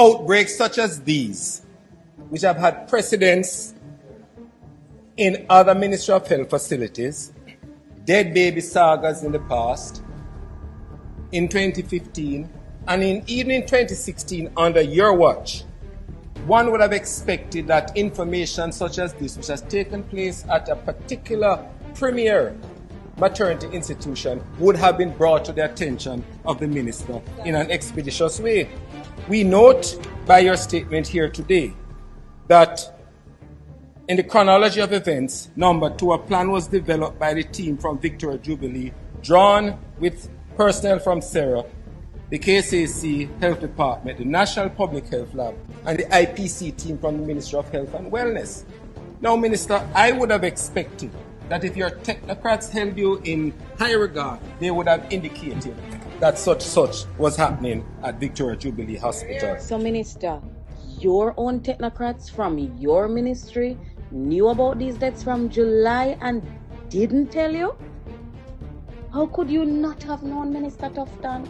outbreaks such as these, which have had precedents in other Ministry of Health facilities, dead baby sagas in the past, in 2015, and even in 2016 under your watch, one would have expected that information such as this, which has taken place at a particular premier maternity institution, would have been brought to the attention of the minister in an expeditious way. We note by your statement here today that in the chronology of events, number 2, a plan was developed by the team from Victoria Jubilee, drawn with personnel from SERA, the KCC Health Department, the National Public Health Lab, and the IPC team from the Ministry of Health and Wellness. Now, Minister, I would have expected that if your technocrats held you in high regard, they would have indicated that such was happening at Victoria Jubilee Hospital. So, Minister, your own technocrats from your ministry knew about these deaths from July and didn't tell you? How could you not have known, Minister Tufton?